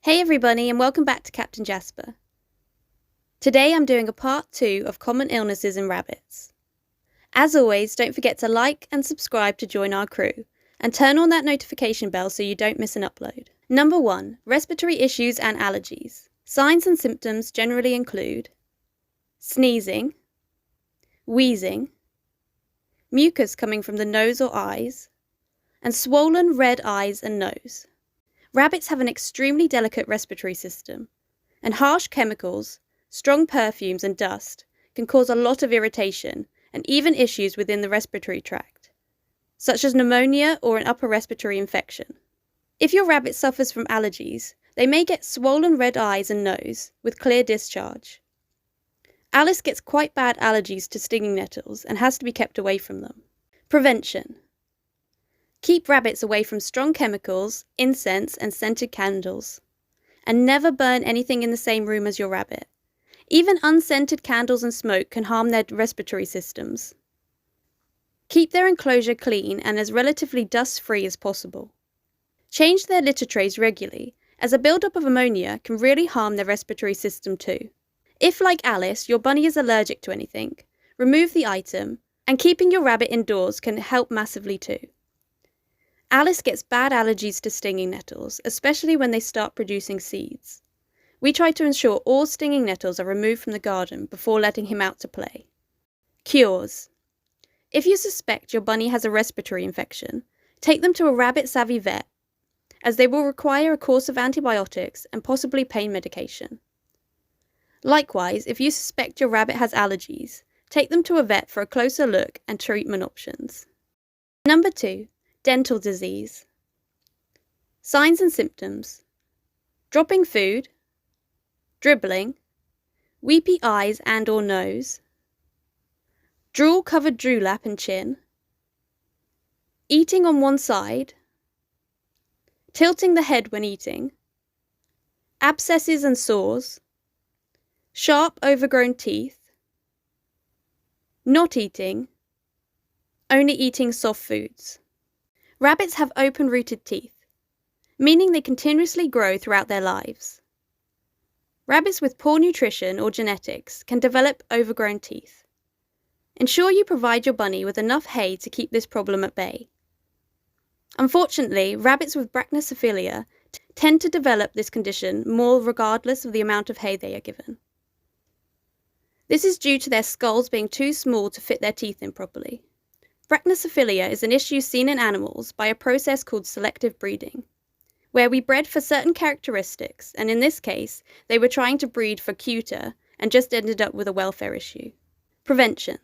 Hey everybody, and welcome back to Captain Jasper. Today I'm doing a part 2 of common illnesses in rabbits. As always, don't forget to like and subscribe to join our crew, and turn on that notification bell so you don't miss an upload. Number 1. Respiratory issues and allergies. Signs and symptoms generally include sneezing, wheezing, mucus coming from the nose or eyes, and swollen red eyes and nose. Rabbits have an extremely delicate respiratory system, and harsh chemicals, strong perfumes and dust can cause a lot of irritation and even issues within the respiratory tract, such as pneumonia or an upper respiratory infection. If your rabbit suffers from allergies, they may get swollen red eyes and nose with clear discharge. Alice gets quite bad allergies to stinging nettles and has to be kept away from them. Prevention. Keep rabbits away from strong chemicals, incense and scented candles. And never burn anything in the same room as your rabbit. Even unscented candles and smoke can harm their respiratory systems. Keep their enclosure clean and as relatively dust-free as possible. Change their litter trays regularly, as a build-up of ammonia can really harm their respiratory system too. If, like Alice, your bunny is allergic to anything, remove the item, and keeping your rabbit indoors can help massively too. Alice gets bad allergies to stinging nettles, especially when they start producing seeds. We try to ensure all stinging nettles are removed from the garden before letting him out to play. Cures. If you suspect your bunny has a respiratory infection, take them to a rabbit-savvy vet, as they will require a course of antibiotics and possibly pain medication. Likewise, if you suspect your rabbit has allergies, take them to a vet for a closer look and treatment options. Number 2. Dental disease. Signs and symptoms. Dropping food, dribbling, weepy eyes and or nose, drool-covered dewlap and chin, eating on one side, tilting the head when eating, abscesses and sores, sharp overgrown teeth, not eating, only eating soft foods. Rabbits have open-rooted teeth, meaning they continuously grow throughout their lives. Rabbits with poor nutrition or genetics can develop overgrown teeth. Ensure you provide your bunny with enough hay to keep this problem at bay. Unfortunately, rabbits with brachycephalia tend to develop this condition more regardless of the amount of hay they are given. This is due to their skulls being too small to fit their teeth in properly. Brachycephalia is an issue seen in animals by a process called selective breeding, where we bred for certain characteristics, and in this case, they were trying to breed for cuter and just ended up with a welfare issue. Prevention.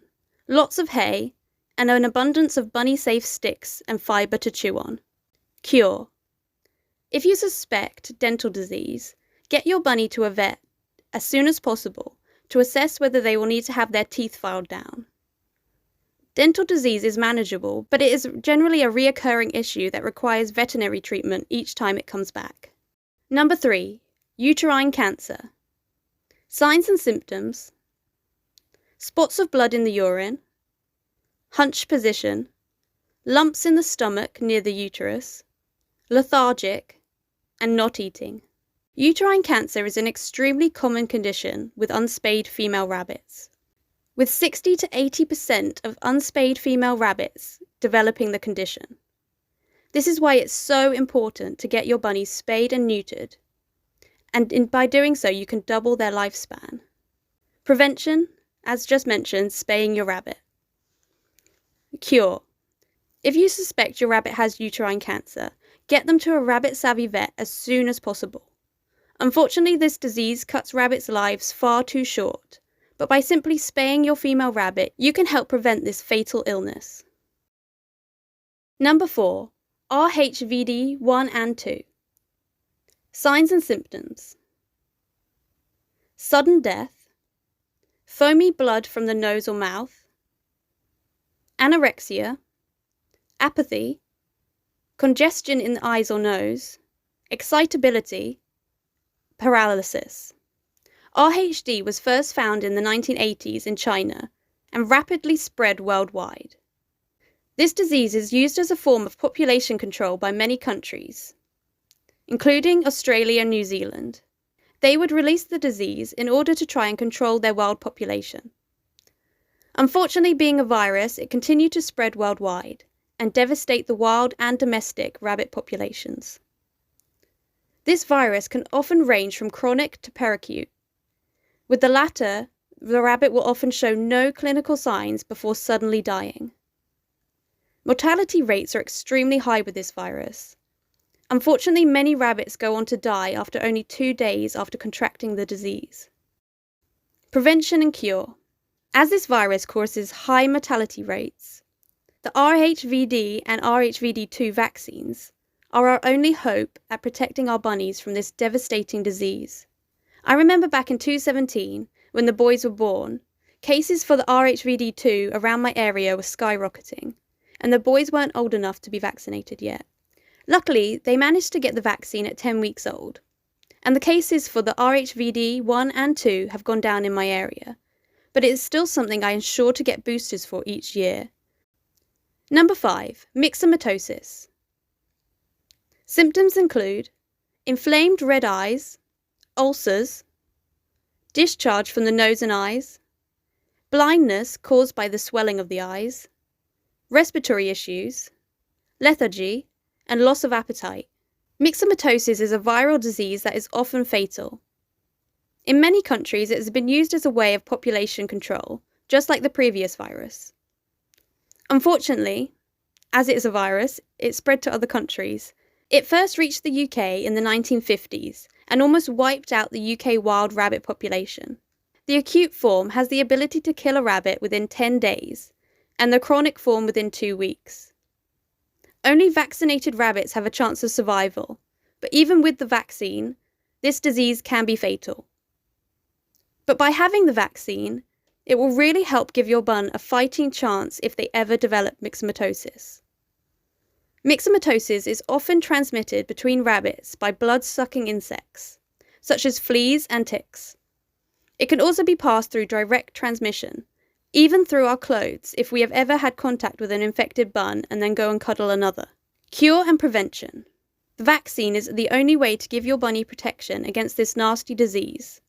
Lots of hay, and an abundance of bunny-safe sticks and fibre to chew on. Cure. If you suspect dental disease, get your bunny to a vet as soon as possible to assess whether they will need to have their teeth filed down. Dental disease is manageable, but it is generally a reoccurring issue that requires veterinary treatment each time it comes back. Number 3. Uterine cancer. Signs and symptoms. Spots of blood in the urine, hunched position, lumps in the stomach near the uterus, lethargic, and not eating. Uterine cancer is an extremely common condition with unspayed female rabbits, with 60 to 80% of unspayed female rabbits developing the condition. This is why it's so important to get your bunnies spayed and neutered, and by doing so you can double their lifespan. Prevention, as just mentioned, spaying your rabbit. Cure. If you suspect your rabbit has uterine cancer, get them to a rabbit-savvy vet as soon as possible. Unfortunately, this disease cuts rabbits' lives far too short, but by simply spaying your female rabbit, you can help prevent this fatal illness. Number 4. RHVD 1 and 2. Signs and symptoms. Sudden death, foamy blood from the nose or mouth, anorexia, apathy, congestion in the eyes or nose, excitability, paralysis. RHD was first found in the 1980s in China and rapidly spread worldwide. This disease is used as a form of population control by many countries, including Australia and New Zealand. They would release the disease in order to try and control their wild population. Unfortunately, being a virus, it continued to spread worldwide and devastate the wild and domestic rabbit populations. This virus can often range from chronic to peracute. With the latter, the rabbit will often show no clinical signs before suddenly dying. Mortality rates are extremely high with this virus. Unfortunately, many rabbits go on to die after only 2 days after contracting the disease. Prevention and cure. As this virus causes high mortality rates, the RHVD and RHVD2 vaccines are our only hope at protecting our bunnies from this devastating disease. I remember back in 2017, when the boys were born, cases for the RHVD2 around my area were skyrocketing, and the boys weren't old enough to be vaccinated yet. Luckily, they managed to get the vaccine at 10 weeks old, and the cases for the RHVD1 and 2 have gone down in my area, but it is still something I ensure to get boosters for each year. Number 5. Myxomatosis. Symptoms include inflamed red eyes, ulcers, discharge from the nose and eyes, blindness caused by the swelling of the eyes, respiratory issues, lethargy, and loss of appetite. Myxomatosis is a viral disease that is often fatal. In many countries, it has been used as a way of population control, just like the previous virus. Unfortunately, as it is a virus, it spread to other countries. It first reached the UK in the 1950s and almost wiped out the UK wild rabbit population. The acute form has the ability to kill a rabbit within 10 days, and the chronic form within 2 weeks. Only vaccinated rabbits have a chance of survival, but even with the vaccine, this disease can be fatal. But by having the vaccine, it will really help give your bun a fighting chance if they ever develop myxomatosis. Myxomatosis is often transmitted between rabbits by blood-sucking insects, such as fleas and ticks. It can also be passed through direct transmission, even through our clothes if we have ever had contact with an infected bun and then go and cuddle another. Cure and prevention. The vaccine is the only way to give your bunny protection against this nasty disease.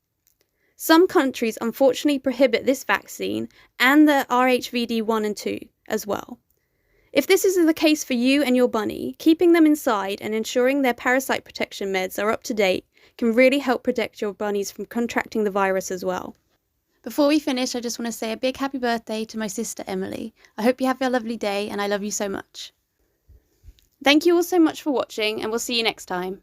Some countries unfortunately prohibit this vaccine and the RHVD1 and 2 as well. If this is the case for you and your bunny, keeping them inside and ensuring their parasite protection meds are up to date can really help protect your bunnies from contracting the virus as well. Before we finish, I just want to say a big happy birthday to my sister Emily. I hope you have a lovely day and I love you so much. Thank you all so much for watching and we'll see you next time.